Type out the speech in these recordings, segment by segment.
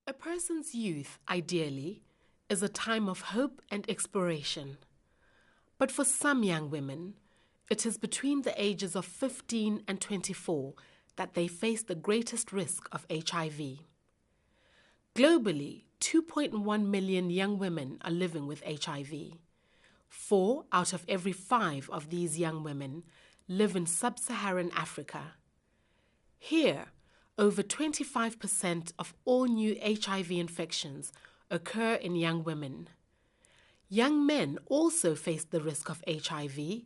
A person's youth, ideally, is a time of hope and exploration. But for some young women, it is between the ages of 15 and 24 that they face the greatest risk of HIV. Globally, 2.1 million young women are living with HIV. 4 out of every 5 of these young women live in sub-Saharan Africa. Here, over 25% of all new HIV infections occur in young women. Young men also face the risk of HIV,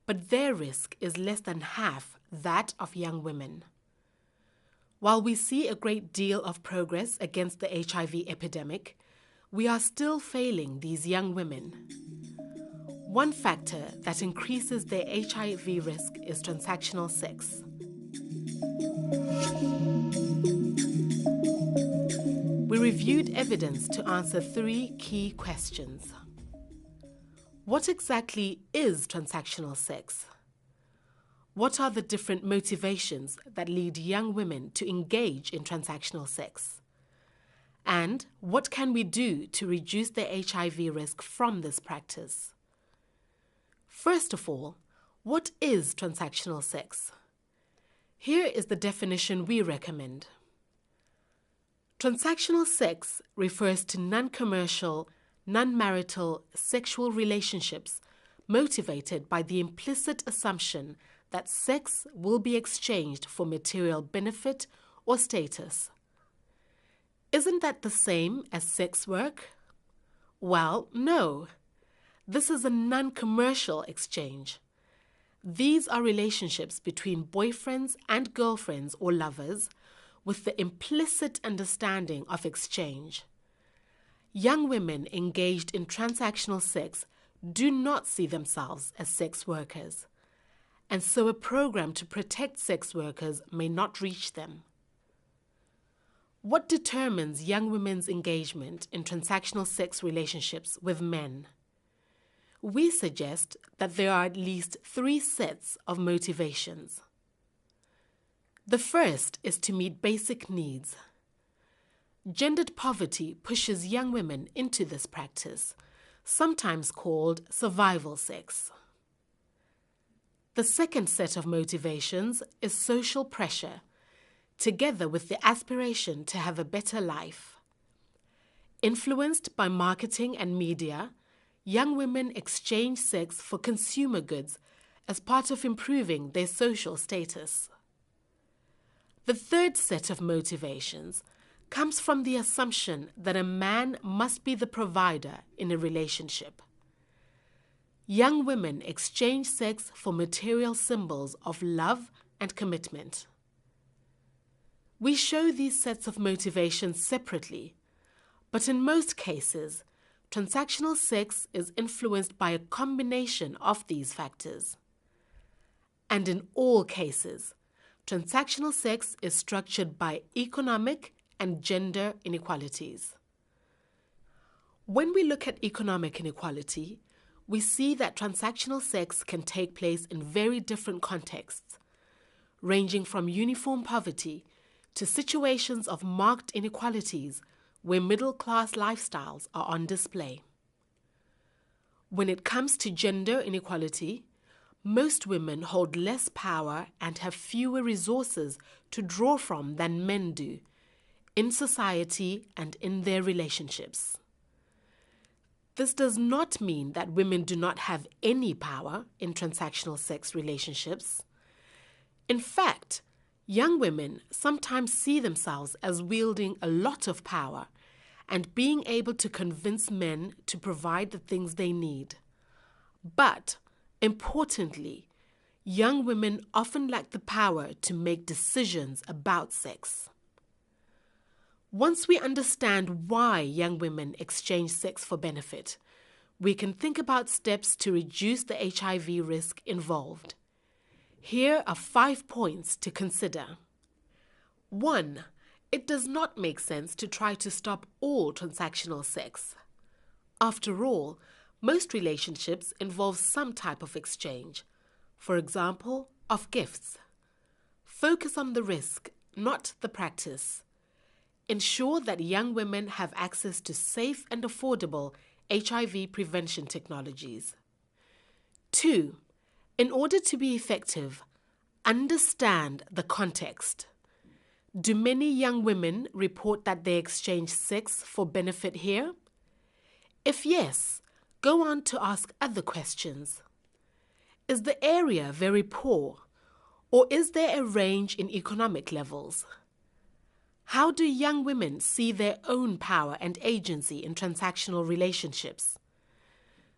but their risk is less than half that of young women. While we see a great deal of progress against the HIV epidemic, we are still failing these young women. One factor that increases their HIV risk is transactional sex. We reviewed evidence to answer 3 key questions. What exactly is transactional sex? What are the different motivations that lead young women to engage in transactional sex? And what can we do to reduce their HIV risk from this practice? First of all, what is transactional sex? Here is the definition we recommend. Transactional sex refers to non-commercial, non-marital sexual relationships motivated by the implicit assumption that sex will be exchanged for material benefit or status. Isn't that the same as sex work? Well, no. This is a non-commercial exchange. These are relationships between boyfriends and girlfriends or lovers with the implicit understanding of exchange. Young women engaged in transactional sex do not see themselves as sex workers, and so a program to protect sex workers may not reach them. What determines young women's engagement in transactional sex relationships with men? We suggest that there are at least 3 sets of motivations. The first is to meet basic needs. Gendered poverty pushes young women into this practice, sometimes called survival sex. The second set of motivations is social pressure, together with the aspiration to have a better life. Influenced by marketing and media, young women exchange sex for consumer goods as part of improving their social status. The third set of motivations comes from the assumption that a man must be the provider in a relationship. Young women exchange sex for material symbols of love and commitment. We show these sets of motivations separately, but in most cases, transactional sex is influenced by a combination of these factors. And in all cases, transactional sex is structured by economic and gender inequalities. When we look at economic inequality, we see that transactional sex can take place in very different contexts, ranging from uniform poverty to situations of marked inequalities where middle-class lifestyles are on display. When it comes to gender inequality, most women hold less power and have fewer resources to draw from than men do, in society and in their relationships. This does not mean that women do not have any power in transactional sex relationships. In fact, young women sometimes see themselves as wielding a lot of power and being able to convince men to provide the things they need. But, importantly, young women often lack the power to make decisions about sex. Once we understand why young women exchange sex for benefit, we can think about steps to reduce the HIV risk involved. Here are 5 points to consider. 1. It does not make sense to try to stop all transactional sex. After all, most relationships involve some type of exchange, for example, of gifts. Focus on the risk, not the practice. ensure that young women have access to safe and affordable HIV prevention technologies. 2. In order to be effective, understand the context. Do many young women report that they exchange sex for benefit here? If yes, go on to ask other questions. Is the area very poor, or is there a range in economic levels? How do young women see their own power and agency in transactional relationships?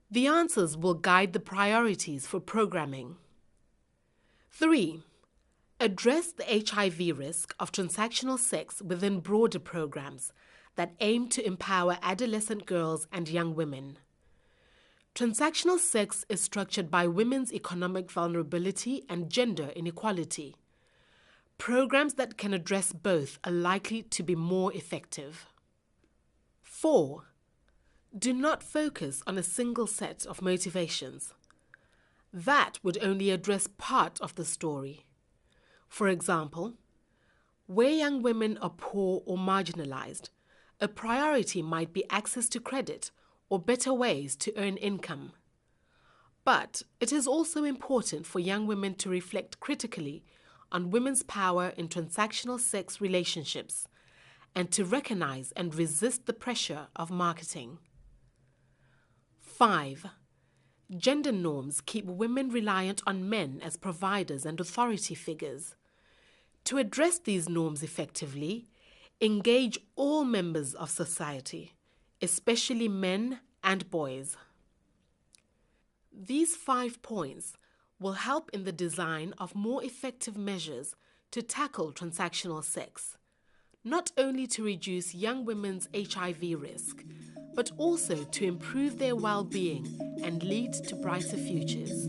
The answers will guide the priorities for programming. 3. Address the HIV risk of transactional sex within broader programs that aim to empower adolescent girls and young women. Transactional sex is structured by women's economic vulnerability and gender inequality. Programs that can address both are likely to be more effective. 4. Do not focus on a single set of motivations. That would only address part of the story. For example, where young women are poor or marginalized, a priority might be access to credit or better ways to earn income. But it is also important for young women to reflect critically on women's power in transactional sex relationships and to recognize and resist the pressure of marketing. 5. Gender norms keep women reliant on men as providers and authority figures. To address these norms effectively, engage all members of society, especially men and boys. These 5 points will help in the design of more effective measures to tackle transactional sex, not only to reduce young women's HIV risk, but also to improve their well-being and lead to brighter futures.